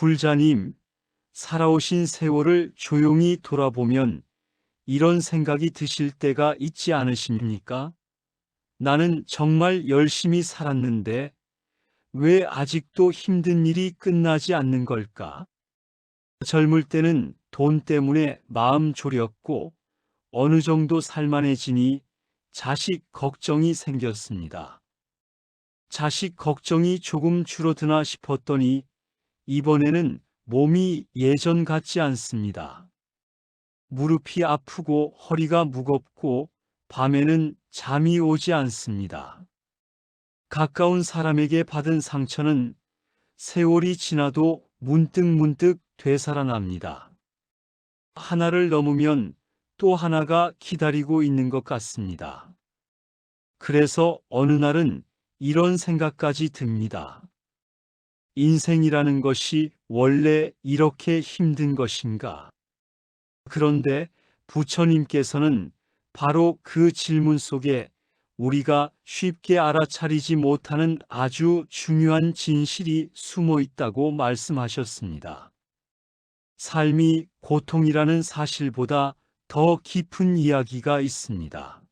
불자님, 살아오신 세월을 조용히 돌아보면 이런 생각이 드실 때가 있지 않으십니까? 나는 정말 열심히 살았는데 왜 아직도 힘든 일이 끝나지 않는 걸까? 젊을 때는 돈 때문에 마음 졸였고 어느 정도 살만해지니 자식 걱정이 생겼습니다. 자식 걱정이 조금 줄어드나 싶었더니 이번에는 몸이 예전 같지 않습니다. 무릎이 아프고 허리가 무겁고 밤에는 잠이 오지 않습니다. 가까운 사람에게 받은 상처는 세월이 지나도 문득문득 되살아납니다. 하나를 넘으면 또 하나가 기다리고 있는 것 같습니다. 그래서 어느 날은 이런 생각까지 듭니다. 인생이라는 것이 원래 이렇게 힘든 것인가? 그런데 부처님께서는 바로 그 질문 속에 우리가 쉽게 알아차리지 못하는 아주 중요한 진실이 숨어 있다고 말씀하셨습니다. 삶이 고통이라는 사실보다 더 깊은 이야기가 있습니다.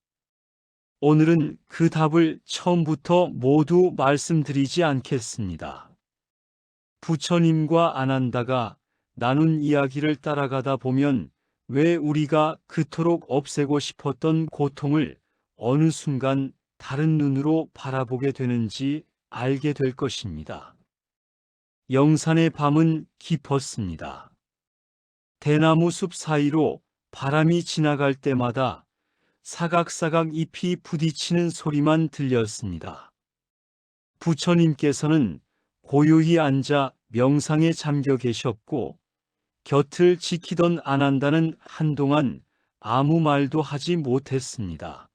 오늘은 그 답을 처음부터 모두 말씀드리지 않겠습니다. 부처님과 아난다가 나눈 이야기를 따라가다 보면 왜 우리가 그토록 없애고 싶었던 고통을 어느 순간 다른 눈으로 바라보게 되는지 알게 될 것입니다. 영산의 밤은 깊었습니다. 대나무 숲 사이로 바람이 지나갈 때마다 사각사각 잎이 부딪히는 소리만 들렸습니다. 부처님께서는 고요히 앉아 명상에 잠겨 계셨고 곁을 지키던 아난다는 한동안 아무 말도 하지 못했습니다.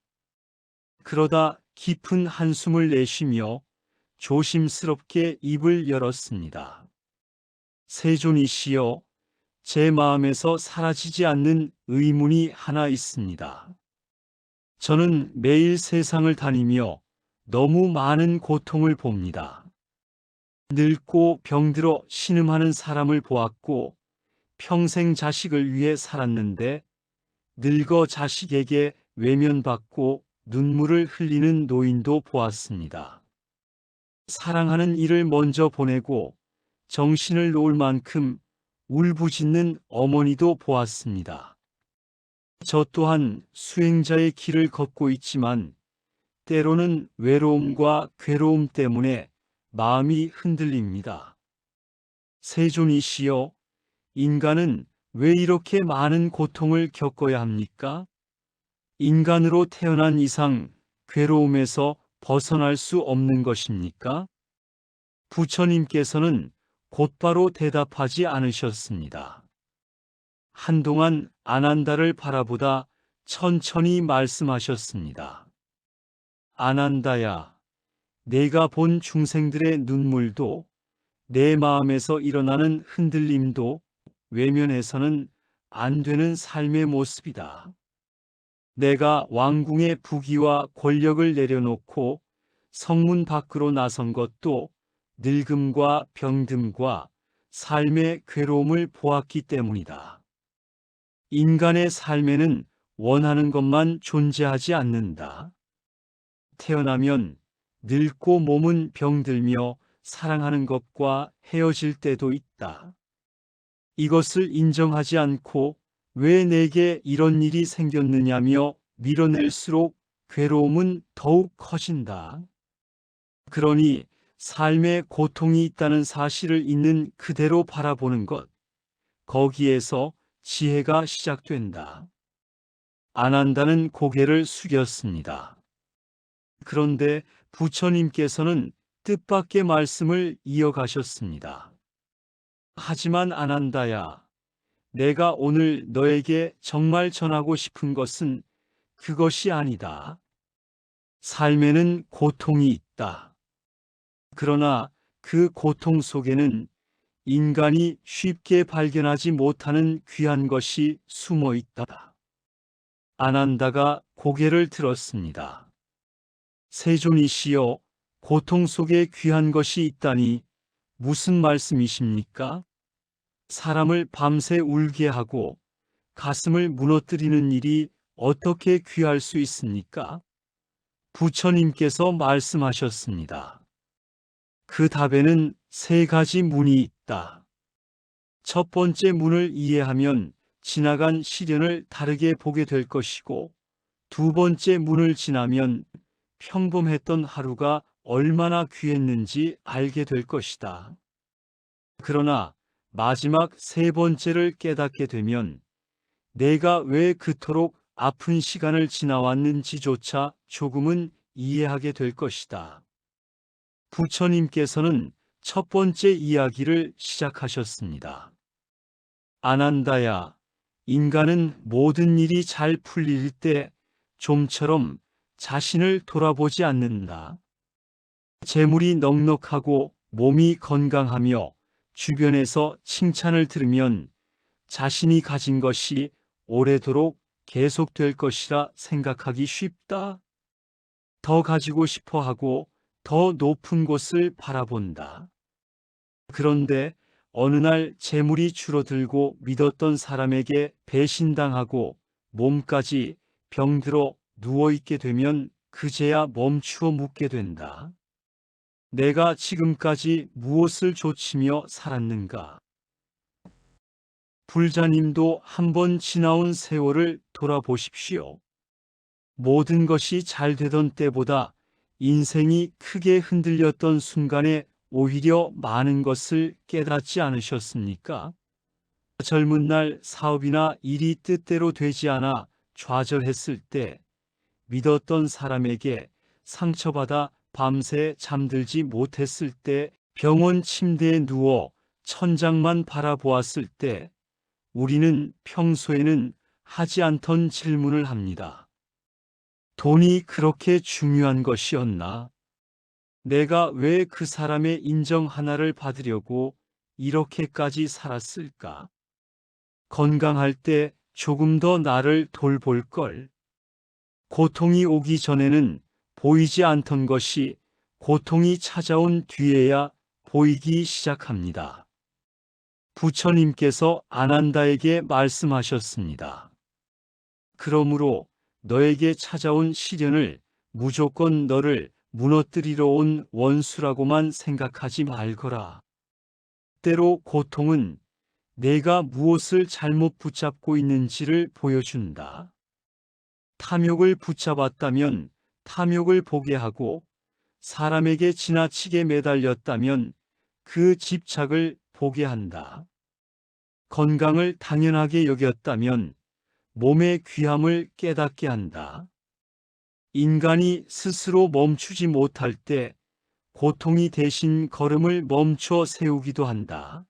그러다 깊은 한숨을 내쉬며 조심스럽게 입을 열었습니다. 세존이시여, 제 마음에서 사라지지 않는 의문이 하나 있습니다. 저는 매일 세상을 다니며 너무 많은 고통을 봅니다. 늙고 병들어 신음하는 사람을 보았고 평생 자식을 위해 살았는데 늙어 자식에게 외면받고 눈물을 흘리는 노인도 보았습니다. 사랑하는 이를 먼저 보내고 정신을 놓을 만큼 울부짖는 어머니도 보았습니다. 저 또한 수행자의 길을 걷고 있지만 때로는 외로움과 괴로움 때문에 마음이 흔들립니다. 세존이시여, 인간은 왜 이렇게 많은 고통을 겪어야 합니까? 인간으로 태어난 이상 괴로움에서 벗어날 수 없는 것입니까? 부처님께서는 곧바로 대답하지 않으셨습니다. 한동안 아난다를 바라보다 천천히 말씀하셨습니다. 아난다야, 내가 본 중생들의 눈물도 내 마음에서 일어나는 흔들림도 외면해서는 안 되는 삶의 모습이다. 내가 왕궁의 부귀와 권력을 내려놓고 성문 밖으로 나선 것도 늙음과 병듦과 삶의 괴로움을 보았기 때문이다. 인간의 삶에는 원하는 것만 존재하지 않는다. 태어나면 늙고 몸은 병들며 사랑하는 것과 헤어질 때도 있다. 이것을 인정하지 않고 왜 내게 이런 일이 생겼느냐며 밀어낼수록 괴로움은 더욱 커진다. 그러니 삶에 고통이 있다는 사실을 있는 그대로 바라보는 것, 거기에서 지혜가 시작된다. 아난다는 고개를 숙였습니다. 그런데 부처님께서는 뜻밖의 말씀을 이어가셨습니다. 하지만 아난다야, 내가 오늘 너에게 정말 전하고 싶은 것은 그것이 아니다. 삶에는 고통이 있다. 그러나 그 고통 속에는 인간이 쉽게 발견하지 못하는 귀한 것이 숨어 있다. 아난다가 고개를 들었습니다. 세존이시여, 고통 속에 귀한 것이 있다니 무슨 말씀이십니까? 사람을 밤새 울게 하고 가슴을 무너뜨리는 일이 어떻게 귀할 수 있습니까? 부처님께서 말씀하셨습니다. 그 답에는 세 가지 문이 있다. 첫 번째 문을 이해하면 지나간 시련을 다르게 보게 될 것이고, 두 번째 문을 지나면 평범했던 하루가 얼마나 귀했는지 알게 될 것이다. 그러나 마지막 세 번째를 깨닫게 되면 내가 왜 그토록 아픈 시간을 지나왔는지조차 조금은 이해하게 될 것이다. 부처님께서는 첫 번째 이야기를 시작하셨습니다. 아난다야, 인간은 모든 일이 잘 풀릴 때 좀처럼 자신을 돌아보지 않는다. 재물이 넉넉하고 몸이 건강하며 주변에서 칭찬을 들으면 자신이 가진 것이 오래도록 계속될 것이라 생각하기 쉽다. 더 가지고 싶어 하고 더 높은 곳을 바라본다. 그런데 어느 날 재물이 줄어들고 믿었던 사람에게 배신당하고 몸까지 병들어 누워있게 되면 그제야 멈추어 묻게 된다. 내가 지금까지 무엇을 좇으며 살았는가? 불자님도 한번 지나온 세월을 돌아보십시오. 모든 것이 잘 되던 때보다 인생이 크게 흔들렸던 순간에 오히려 많은 것을 깨닫지 않으셨습니까? 젊은 날 사업이나 일이 뜻대로 되지 않아 좌절했을 때, 믿었던 사람에게 상처받아 밤새 잠들지 못했을 때, 병원 침대에 누워 천장만 바라보았을 때, 우리는 평소에는 하지 않던 질문을 합니다. 돈이 그렇게 중요한 것이었나? 내가 왜 그 사람의 인정 하나를 받으려고 이렇게까지 살았을까? 건강할 때 조금 더 나를 돌볼 걸. 고통이 오기 전에는 보이지 않던 것이 고통이 찾아온 뒤에야 보이기 시작합니다. 부처님께서 아난다에게 말씀하셨습니다. 그러므로 너에게 찾아온 시련을 무조건 너를 무너뜨리러 온 원수라고만 생각하지 말거라. 때로 고통은 내가 무엇을 잘못 붙잡고 있는지를 보여준다. 탐욕을 붙잡았다면 탐욕을 보게 하고, 사람에게 지나치게 매달렸다면 그 집착을 보게 한다. 건강을 당연하게 여겼다면 몸의 귀함을 깨닫게 한다. 인간이 스스로 멈추지 못할 때 고통이 대신 걸음을 멈춰 세우기도 한다.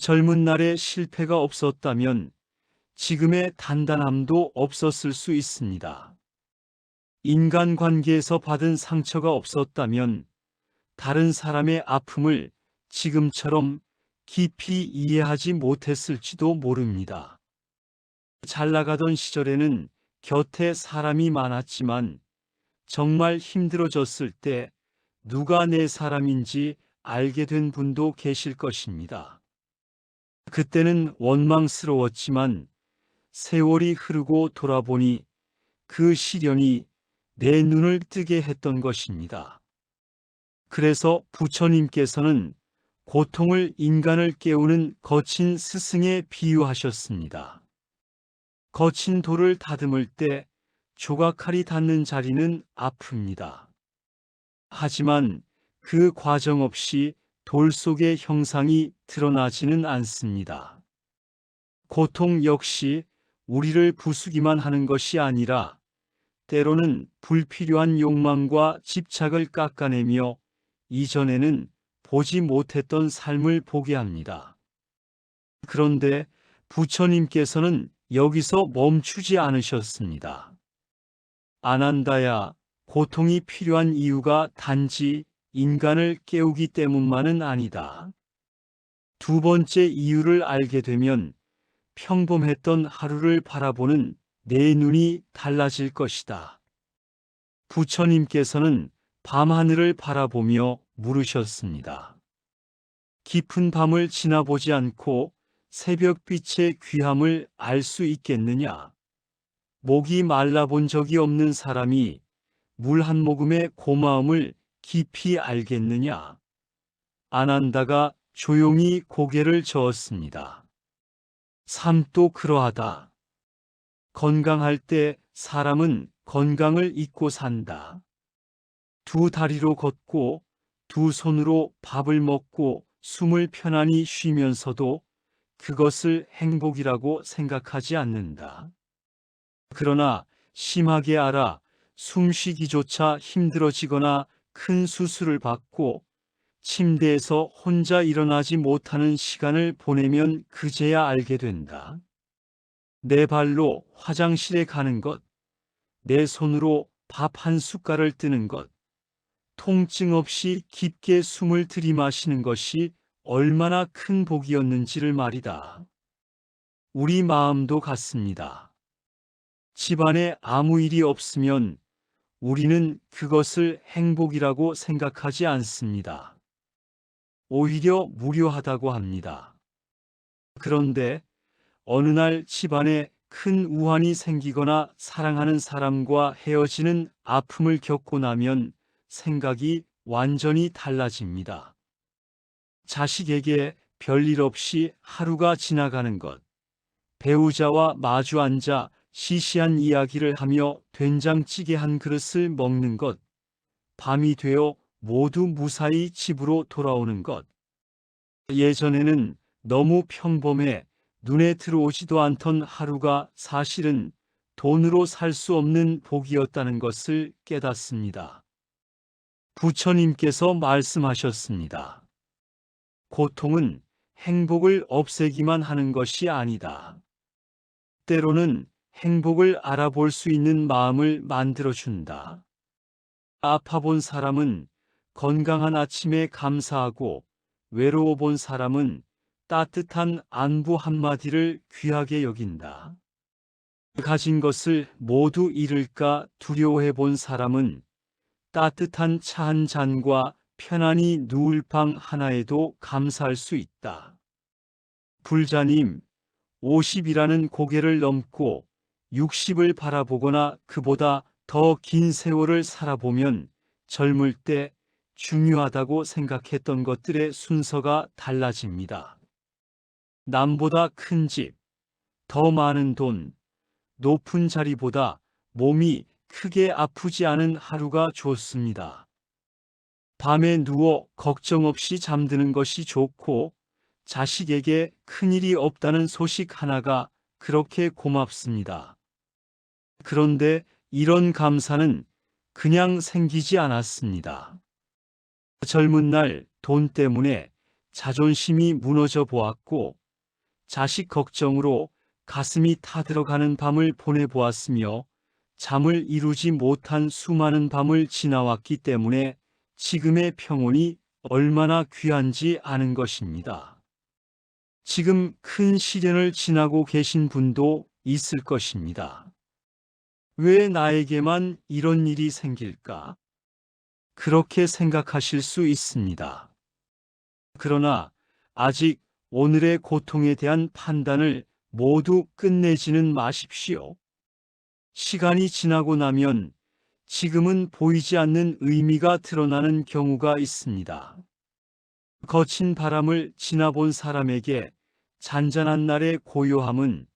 젊은 날에 실패가 없었다면 지금의 단단함도 없었을 수 있습니다. 인간관계에서 받은 상처가 없었다면 다른 사람의 아픔을 지금처럼 깊이 이해하지 못했을지도 모릅니다. 잘 나가던 시절에는 곁에 사람이 많았지만 정말 힘들어졌을 때 누가 내 사람인지 알게 된 분도 계실 것입니다. 그때는 원망스러웠지만 세월이 흐르고 돌아보니 그 시련이 내 눈을 뜨게 했던 것입니다. 그래서 부처님께서는 고통을 인간을 깨우는 거친 스승에 비유하셨습니다. 거친 돌을 다듬을 때 조각칼이 닿는 자리는 아픕니다. 하지만 그 과정 없이 돌 속의 형상이 드러나지는 않습니다. 고통 역시 우리를 부수기만 하는 것이 아니라 때로는 불필요한 욕망과 집착을 깎아내며 이전에는 보지 못했던 삶을 보게 합니다. 그런데 부처님께서는 여기서 멈추지 않으셨습니다. 아난다야, 고통이 필요한 이유가 단지 인간을 깨우기 때문만은 아니다. 두 번째 이유를 알게 되면 평범했던 하루를 바라보는 내 눈이 달라질 것이다. 부처님께서는 밤하늘을 바라보며 물으셨습니다. 깊은 밤을 지나보지 않고 새벽빛의 귀함을 알 수 있겠느냐? 목이 말라본 적이 없는 사람이 물 한 모금의 고마움을 깊이 알겠느냐? 아난다가 조용히 고개를 저었습니다. 삶도 그러하다. 건강할 때 사람은 건강을 잊고 산다. 두 다리로 걷고 두 손으로 밥을 먹고 숨을 편안히 쉬면서도 그것을 행복이라고 생각하지 않는다. 그러나 심하게 알아 숨쉬기조차 힘들어지거나 큰 수술을 받고 침대에서 혼자 일어나지 못하는 시간을 보내면 그제야 알게 된다. 내 발로 화장실에 가는 것, 내 손으로 밥 한 숟갈을 뜨는 것, 통증 없이 깊게 숨을 들이마시는 것이 얼마나 큰 복이었는지를 말이다. 우리 마음도 같습니다. 집안에 아무 일이 없으면 우리는 그것을 행복이라고 생각하지 않습니다. 오히려 무료하다고 합니다. 그런데 어느 날 집안에 큰 우환이 생기거나 사랑하는 사람과 헤어지는 아픔을 겪고 나면 생각이 완전히 달라집니다. 자식에게 별일 없이 하루가 지나가는 것, 배우자와 마주 앉아 시시한 이야기를 하며 된장찌개 한 그릇을 먹는 것, 밤이 되어 모두 무사히 집으로 돌아오는 것. 예전에는 너무 평범해 눈에 들어오지도 않던 하루가 사실은 돈으로 살 수 없는 복이었다는 것을 깨닫습니다. 부처님께서 말씀하셨습니다. 고통은 행복을 없애기만 하는 것이 아니다. 때로는 행복을 알아볼 수 있는 마음을 만들어준다. 아파본 사람은 건강한 아침에 감사하고 외로워 본 사람은 따뜻한 안부 한마디를 귀하게 여긴다. 가진 것을 모두 잃을까 두려워해 본 사람은 따뜻한 차 한 잔과 편안히 누울 방 하나에도 감사할 수 있다. 불자님, 50이라는 고개를 넘고 60을 바라보거나 그보다 더 긴 세월을 살아보면 젊을 때 중요하다고 생각했던 것들의 순서가 달라집니다. 남보다 큰 집, 더 많은 돈, 높은 자리보다 몸이 크게 아프지 않은 하루가 좋습니다. 밤에 누워 걱정 없이 잠드는 것이 좋고 자식에게 큰일이 없다는 소식 하나가 그렇게 고맙습니다. 그런데 이런 감사는 그냥 생기지 않았습니다. 젊은 날 돈 때문에 자존심이 무너져 보았고 자식 걱정으로 가슴이 타들어가는 밤을 보내보았으며 잠을 이루지 못한 수많은 밤을 지나왔기 때문에 지금의 평온이 얼마나 귀한지 아는 것입니다. 지금 큰 시련을 지나고 계신 분도 있을 것입니다. 왜 나에게만 이런 일이 생길까? 그렇게 생각하실 수 있습니다. 그러나 아직 오늘의 고통에 대한 판단을 모두 끝내지는 마십시오. 시간이 지나고 나면 지금은 보이지 않는 의미가 드러나는 경우가 있습니다. 거친 바람을 지나본 사람에게 잔잔한 날의 고요함은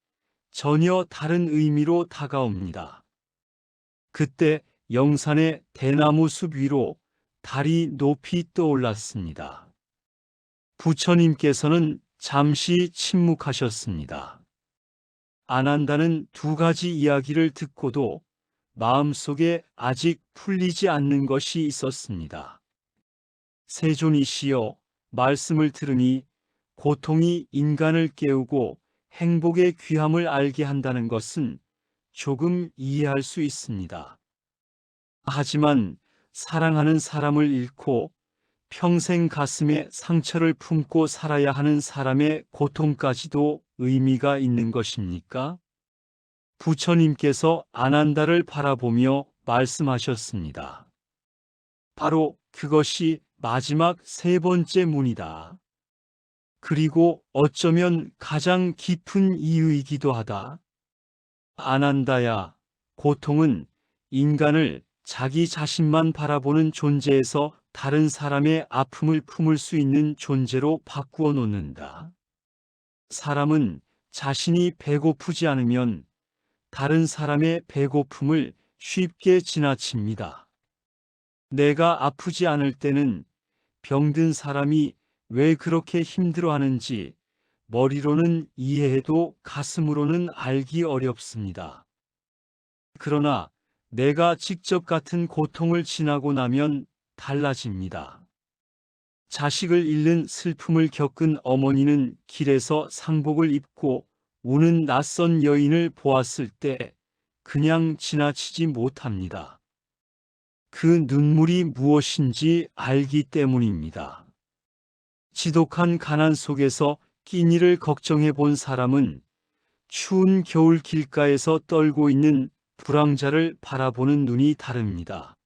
전혀 다른 의미로 다가옵니다. 그때 영산의 대나무 숲 위로 달이 높이 떠올랐습니다. 부처님께서는 잠시 침묵하셨습니다. 아난다는 두 가지 이야기를 듣고도 마음속에 아직 풀리지 않는 것이 있었습니다. 세존이시여, 말씀을 들으니 고통이 인간을 깨우고 행복의 귀함을 알게 한다는 것은 조금 이해할 수 있습니다. 하지만 사랑하는 사람을 잃고 평생 가슴에 상처를 품고 살아야 하는 사람의 고통까지도 의미가 있는 것입니까? 부처님께서 아난다를 바라보며 말씀하셨습니다. 바로 그것이 마지막 세 번째 문이다. 그리고 어쩌면 가장 깊은 이유이기도 하다. 아난다야, 고통은 인간을 자기 자신만 바라보는 존재에서 다른 사람의 아픔을 품을 수 있는 존재로 바꾸어 놓는다. 사람은 자신이 배고프지 않으면 다른 사람의 배고픔을 쉽게 지나칩니다. 내가 아프지 않을 때는 병든 사람이 왜 그렇게 힘들어하는지 머리로는 이해해도 가슴으로는 알기 어렵습니다. 그러나 내가 직접 같은 고통을 지나고 나면 달라집니다. 자식을 잃는 슬픔을 겪은 어머니는 길에서 상복을 입고 우는 낯선 여인을 보았을 때 그냥 지나치지 못합니다. 그 눈물이 무엇인지 알기 때문입니다. 지독한 가난 속에서 끼니를 걱정해 본 사람은 추운 겨울 길가에서 떨고 있는 불황자를 바라보는 눈이 다릅니다.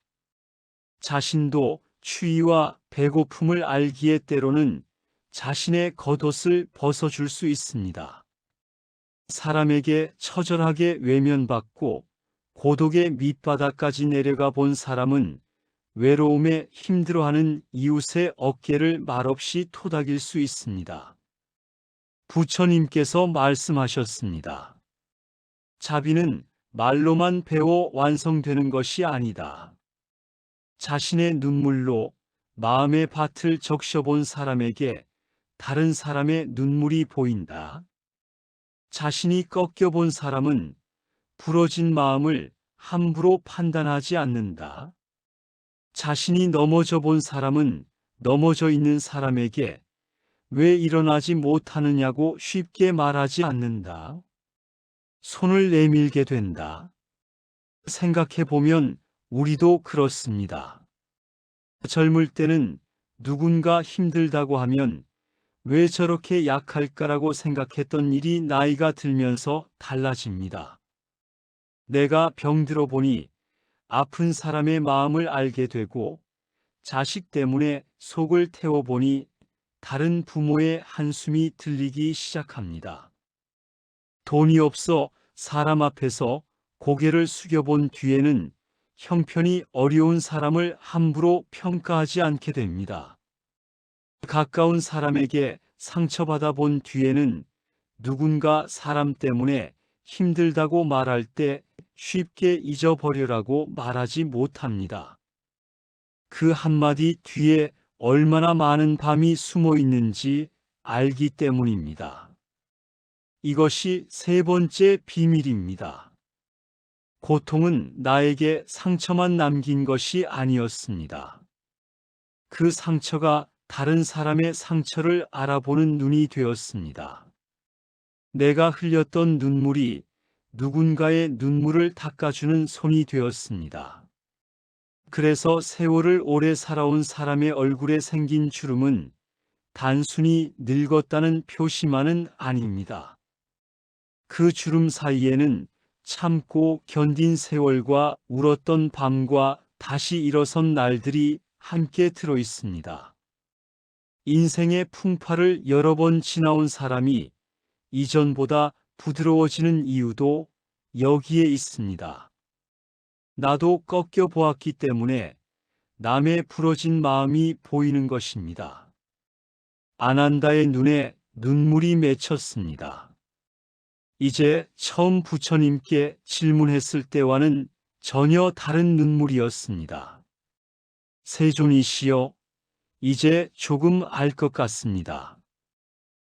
자신도 추위와 배고픔을 알기에 때로는 자신의 겉옷을 벗어줄 수 있습니다. 사람에게 처절하게 외면받고 고독의 밑바닥까지 내려가 본 사람은 외로움에 힘들어하는 이웃의 어깨를 말없이 토닥일 수 있습니다. 부처님께서 말씀하셨습니다. 자비는 말로만 배워 완성되는 것이 아니다. 자신의 눈물로 마음의 밭을 적셔본 사람에게 다른 사람의 눈물이 보인다. 자신이 꺾여본 사람은 부러진 마음을 함부로 판단하지 않는다. 자신이 넘어져 본 사람은 넘어져 있는 사람에게 왜 일어나지 못하느냐고 쉽게 말하지 않는다. 손을 내밀게 된다. 생각해 보면 우리도 그렇습니다. 젊을 때는 누군가 힘들다고 하면 왜 저렇게 약할까라고 생각했던 일이 나이가 들면서 달라집니다. 내가 병들어 보니 아픈 사람의 마음을 알게 되고 자식 때문에 속을 태워보니 다른 부모의 한숨이 들리기 시작합니다. 돈이 없어 사람 앞에서 고개를 숙여본 뒤에는 형편이 어려운 사람을 함부로 평가하지 않게 됩니다. 가까운 사람에게 상처받아 본 뒤에는 누군가 사람 때문에 힘들다고 말할 때 쉽게 잊어버려라고 말하지 못합니다. 그 한마디 뒤에 얼마나 많은 밤이 숨어 있는지 알기 때문입니다. 이것이 세 번째 비밀입니다. 고통은 나에게 상처만 남긴 것이 아니었습니다. 그 상처가 다른 사람의 상처를 알아보는 눈이 되었습니다. 내가 흘렸던 눈물이 누군가의 눈물을 닦아주는 손이 되었습니다. 그래서 세월을 오래 살아온 사람의 얼굴에 생긴 주름은 단순히 늙었다는 표시만은 아닙니다. 그 주름 사이에는 참고 견딘 세월과 울었던 밤과 다시 일어선 날들이 함께 들어 있습니다. 인생의 풍파를 여러 번 지나온 사람이 이전보다 부드러워지는 이유도 여기에 있습니다. 나도 꺾여 보았기 때문에 남의 부러진 마음이 보이는 것입니다. 아난다의 눈에 눈물이 맺혔습니다. 이제 처음 부처님께 질문했을 때와는 전혀 다른 눈물이었습니다. 세존이시여, 이제 조금 알 것 같습니다.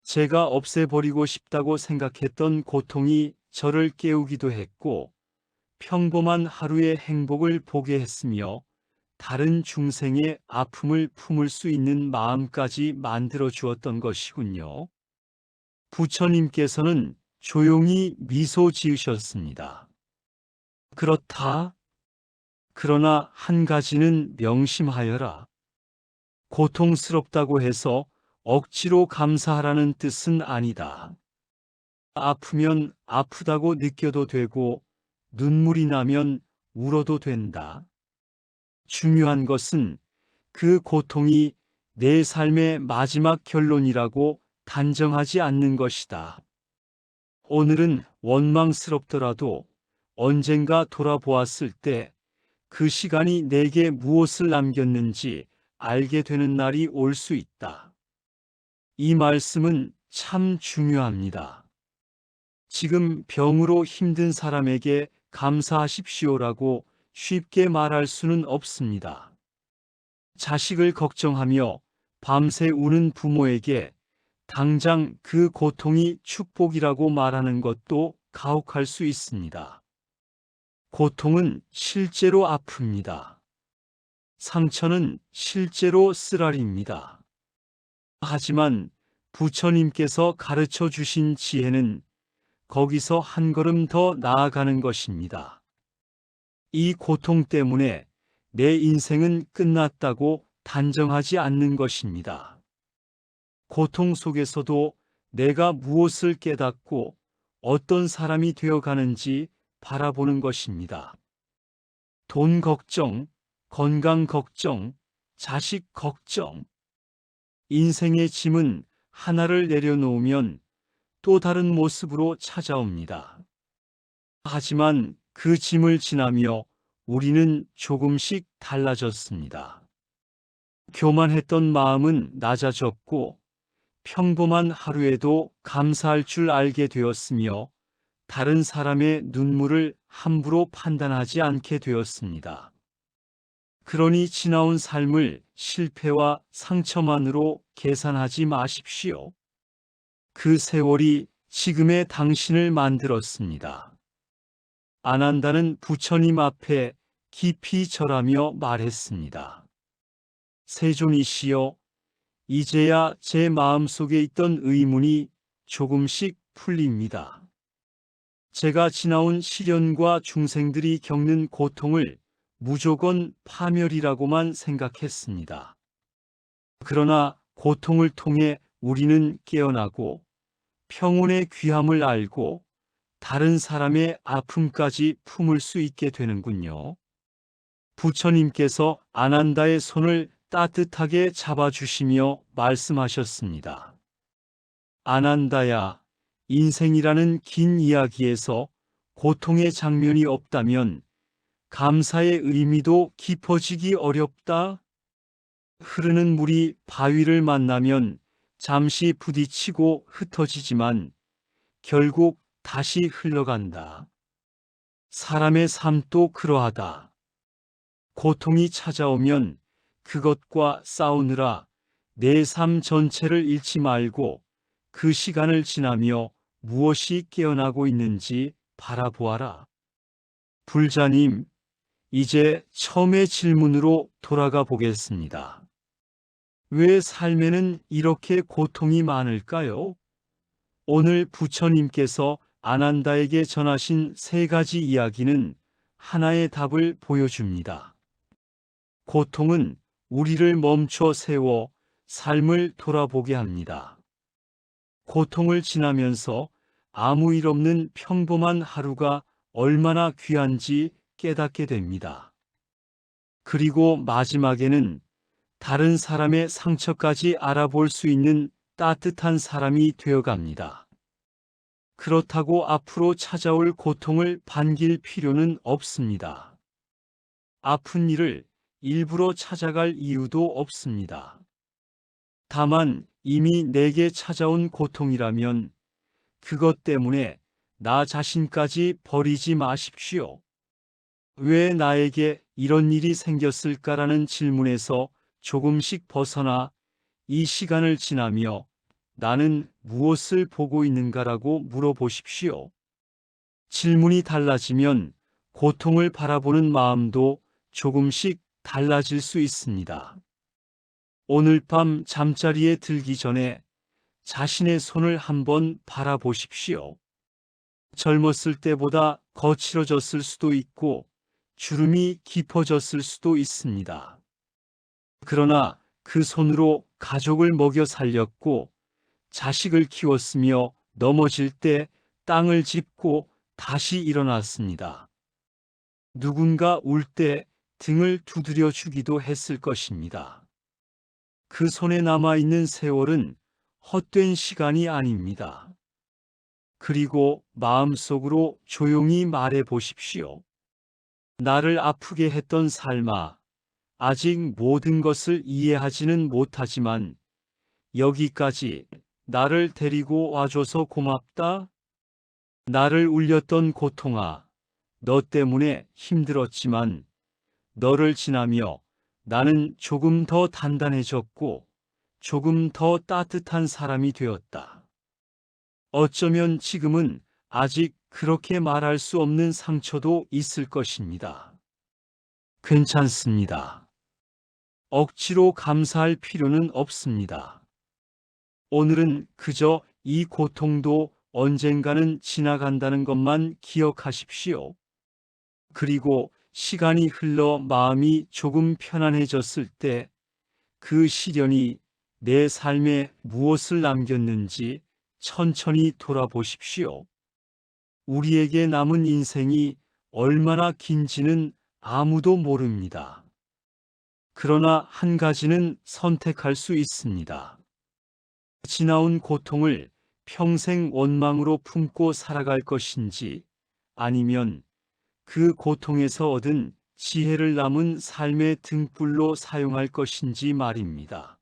제가 없애버리고 싶다고 생각했던 고통이 저를 깨우기도 했고, 평범한 하루의 행복을 보게 했으며, 다른 중생의 아픔을 품을 수 있는 마음까지 만들어 주었던 것이군요. 부처님께서는 조용히 미소 지으셨습니다. 그렇다. 그러나 한 가지는 명심하여라. 고통스럽다고 해서 억지로 감사하라는 뜻은 아니다. 아프면 아프다고 느껴도 되고 눈물이 나면 울어도 된다. 중요한 것은 그 고통이 내 삶의 마지막 결론이라고 단정하지 않는 것이다. 오늘은 원망스럽더라도 언젠가 돌아보았을 때 그 시간이 내게 무엇을 남겼는지 알게 되는 날이 올 수 있다. 이 말씀은 참 중요합니다. 지금 병으로 힘든 사람에게 감사하십시오라고 쉽게 말할 수는 없습니다. 자식을 걱정하며 밤새 우는 부모에게 당장 그 고통이 축복이라고 말하는 것도 가혹할 수 있습니다. 고통은 실제로 아픕니다. 상처는 실제로 쓰라립니다. 하지만 부처님께서 가르쳐 주신 지혜는 거기서 한 걸음 더 나아가는 것입니다. 이 고통 때문에 내 인생은 끝났다고 단정하지 않는 것입니다. 고통 속에서도 내가 무엇을 깨닫고 어떤 사람이 되어가는지 바라보는 것입니다. 돈 걱정, 건강 걱정, 자식 걱정. 인생의 짐은 하나를 내려놓으면 또 다른 모습으로 찾아옵니다. 하지만 그 짐을 지나며 우리는 조금씩 달라졌습니다. 교만했던 마음은 낮아졌고 평범한 하루에도 감사할 줄 알게 되었으며 다른 사람의 눈물을 함부로 판단하지 않게 되었습니다. 그러니 지나온 삶을 실패와 상처만으로 계산하지 마십시오. 그 세월이 지금의 당신을 만들었습니다. 아난다는 부처님 앞에 깊이 절하며 말했습니다. 세존이시여, 이제야 제 마음속에 있던 의문이 조금씩 풀립니다. 제가 지나온 시련과 중생들이 겪는 고통을 무조건 파멸이라고만 생각했습니다. 그러나 고통을 통해 우리는 깨어나고 평온의 귀함을 알고 다른 사람의 아픔까지 품을 수 있게 되는군요. 부처님께서 아난다의 손을 따뜻하게 잡아주시며 말씀하셨습니다. 아난다야, 인생이라는 긴 이야기에서 고통의 장면이 없다면 감사의 의미도 깊어지기 어렵다. 흐르는 물이 바위를 만나면 잠시 부딪히고 흩어지지만 결국 다시 흘러간다. 사람의 삶도 그러하다. 고통이 찾아오면 그것과 싸우느라 내 삶 전체를 잃지 말고 그 시간을 지나며 무엇이 깨어나고 있는지 바라보아라. 불자님, 이제 처음의 질문으로 돌아가 보겠습니다. 왜 삶에는 이렇게 고통이 많을까요? 오늘 부처님께서 아난다에게 전하신 3가지 이야기는 하나의 답을 보여줍니다. 고통은 우리를 멈춰 세워 삶을 돌아보게 합니다. 고통을 지나면서 아무 일 없는 평범한 하루가 얼마나 귀한지 깨닫게 됩니다. 그리고 마지막에는 다른 사람의 상처까지 알아볼 수 있는 따뜻한 사람이 되어갑니다. 그렇다고 앞으로 찾아올 고통을 반길 필요는 없습니다. 아픈 일을 일부러 찾아갈 이유도 없습니다. 다만 이미 내게 찾아온 고통이라면 그것 때문에 나 자신까지 버리지 마십시오. 왜 나에게 이런 일이 생겼을까라는 질문에서 조금씩 벗어나 이 시간을 지나며 나는 무엇을 보고 있는가라고 물어보십시오. 질문이 달라지면 고통을 바라보는 마음도 조금씩 달라질 수 있습니다. 오늘 밤 잠자리에 들기 전에 자신의 손을 한번 바라보십시오. 젊었을 때보다 거칠어졌을 수도 있고 주름이 깊어졌을 수도 있습니다. 그러나 그 손으로 가족을 먹여 살렸고 자식을 키웠으며 넘어질 때 땅을 짚고 다시 일어났습니다. 누군가 울 때 등을 두드려 주기도 했을 것입니다. 그 손에 남아있는 세월은 헛된 시간이 아닙니다. 그리고 마음속으로 조용히 말해 보십시오. 나를 아프게 했던 삶아, 아직 모든 것을 이해하지는 못하지만 여기까지 나를 데리고 와줘서 고맙다. 나를 울렸던 고통아, 너 때문에 힘들었지만 너를 지나며 나는 조금 더 단단해졌고 조금 더 따뜻한 사람이 되었다. 어쩌면 지금은 아직 그렇게 말할 수 없는 상처도 있을 것입니다. 괜찮습니다. 억지로 감사할 필요는 없습니다. 오늘은 그저 이 고통도 언젠가는 지나간다는 것만 기억하십시오. 그리고 시간이 흘러 마음이 조금 편안해졌을 때 그 시련이 내 삶에 무엇을 남겼는지 천천히 돌아보십시오. 우리에게 남은 인생이 얼마나 긴지는 아무도 모릅니다. 그러나 한 가지는 선택할 수 있습니다. 지나온 고통을 평생 원망으로 품고 살아갈 것인지 아니면 그 고통에서 얻은 지혜를 남은 삶의 등불로 사용할 것인지 말입니다.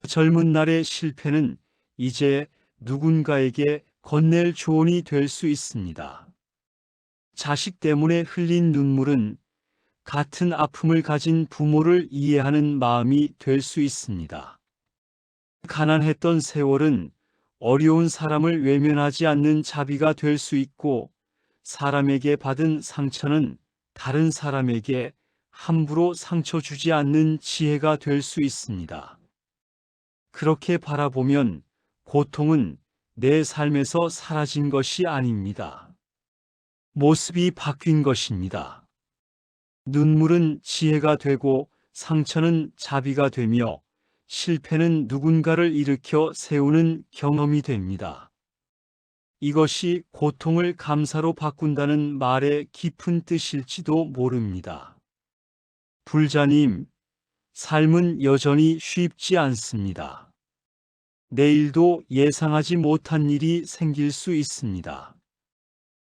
젊은 날의 실패는 이제 누군가에게 건넬 조언이 될 수 있습니다. 자식 때문에 흘린 눈물은 같은 아픔을 가진 부모를 이해하는 마음이 될 수 있습니다. 가난했던 세월은 어려운 사람을 외면하지 않는 자비가 될 수 있고, 사람에게 받은 상처는 다른 사람에게 함부로 상처 주지 않는 지혜가 될 수 있습니다. 그렇게 바라보면 고통은 내 삶에서 사라진 것이 아닙니다. 모습이 바뀐 것입니다. 눈물은 지혜가 되고 상처는 자비가 되며 실패는 누군가를 일으켜 세우는 경험이 됩니다. 이것이 고통을 감사로 바꾼다는 말의 깊은 뜻일지도 모릅니다. 불자님, 삶은 여전히 쉽지 않습니다. 내일도 예상하지 못한 일이 생길 수 있습니다.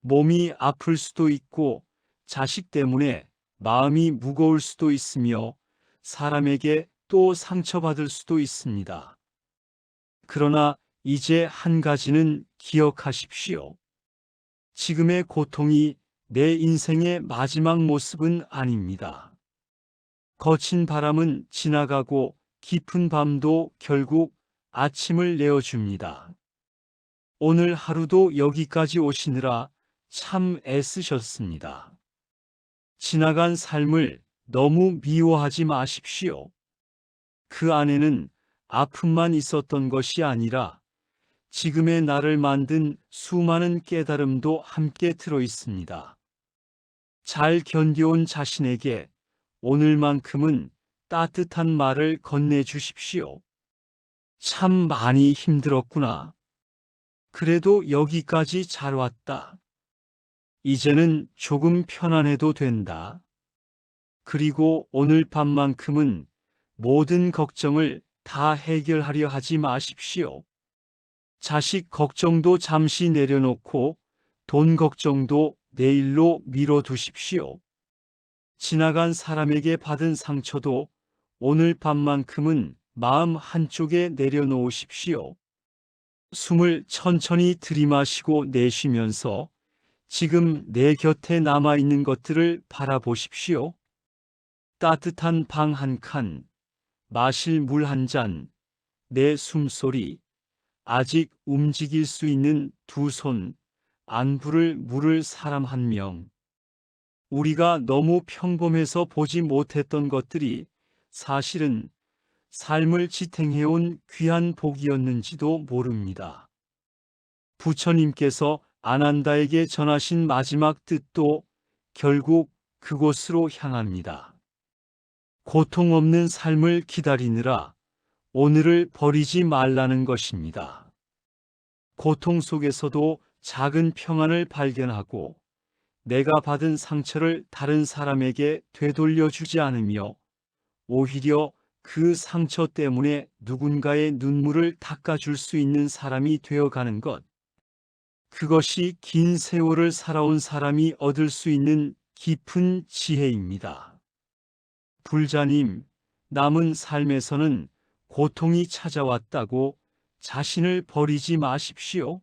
몸이 아플 수도 있고 자식 때문에 마음이 무거울 수도 있으며 사람에게 또 상처받을 수도 있습니다. 그러나 이제 한 가지는 기억하십시오. 지금의 고통이 내 인생의 마지막 모습은 아닙니다. 거친 바람은 지나가고 깊은 밤도 결국 아침을 내어줍니다. 오늘 하루도 여기까지 오시느라 참 애쓰셨습니다. 지나간 삶을 너무 미워하지 마십시오. 그 안에는 아픔만 있었던 것이 아니라 지금의 나를 만든 수많은 깨달음도 함께 들어 있습니다. 잘 견뎌온 자신에게 오늘만큼은 따뜻한 말을 건네주십시오. 참 많이 힘들었구나. 그래도 여기까지 잘 왔다. 이제는 조금 편안해도 된다. 그리고 오늘 밤만큼은 모든 걱정을 다 해결하려 하지 마십시오. 자식 걱정도 잠시 내려놓고 돈 걱정도 내일로 미뤄두십시오. 지나간 사람에게 받은 상처도 오늘 밤만큼은 마음 한쪽에 내려놓으십시오. 숨을 천천히 들이마시고 내쉬면서 지금 내 곁에 남아있는 것들을 바라보십시오. 따뜻한 방 한 칸, 마실 물 한 잔, 내 숨소리, 아직 움직일 수 있는 두 손, 안부를 물을 사람 한 명. 우리가 너무 평범해서 보지 못했던 것들이 사실은 삶을 지탱해온 귀한 복이었는지도 모릅니다. 부처님께서 아난다에게 전하신 마지막 뜻도 결국 그곳으로 향합니다. 고통 없는 삶을 기다리느라 오늘을 버리지 말라는 것입니다. 고통 속에서도 작은 평안을 발견하고 내가 받은 상처를 다른 사람에게 되돌려 주지 않으며 오히려 그 상처 때문에 누군가의 눈물을 닦아줄 수 있는 사람이 되어가는 것. 그것이 긴 세월을 살아온 사람이 얻을 수 있는 깊은 지혜입니다. 불자님, 남은 삶에서는 고통이 찾아왔다고 자신을 버리지 마십시오.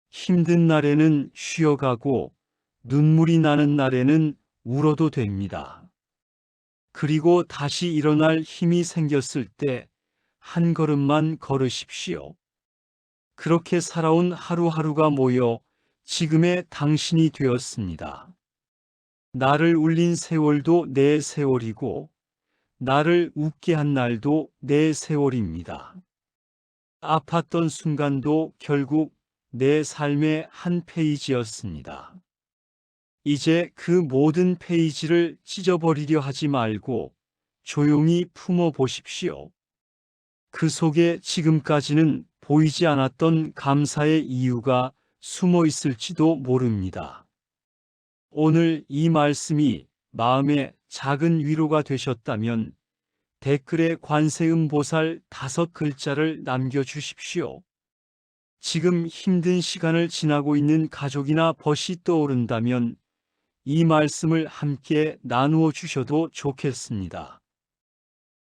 힘든 날에는 쉬어가고 눈물이 나는 날에는 울어도 됩니다. 그리고 다시 일어날 힘이 생겼을 때 한 걸음만 걸으십시오. 그렇게 살아온 하루하루가 모여 지금의 당신이 되었습니다. 나를 울린 세월도 내 세월이고 나를 웃게 한 날도 내 세월입니다. 아팠던 순간도 결국 내 삶의 한 페이지였습니다. 이제 그 모든 페이지를 찢어버리려 하지 말고 조용히 품어 보십시오. 그 속에 지금까지는 보이지 않았던 감사의 이유가 숨어 있을지도 모릅니다. 오늘 이 말씀이 마음에 작은 위로가 되셨다면 댓글에 관세음보살 5글자를 남겨주십시오. 지금 힘든 시간을 지나고 있는 가족이나 벗이 떠오른다면 이 말씀을 함께 나누어 주셔도 좋겠습니다.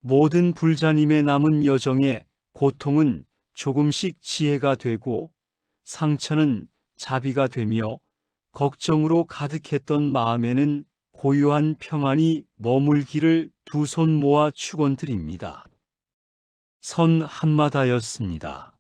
모든 불자님의 남은 여정에 고통은 조금씩 지혜가 되고 상처는 자비가 되며 걱정으로 가득했던 마음에는 고요한 평안이 머물기를 두 손 모아 축원드립니다. 선 한마다였습니다.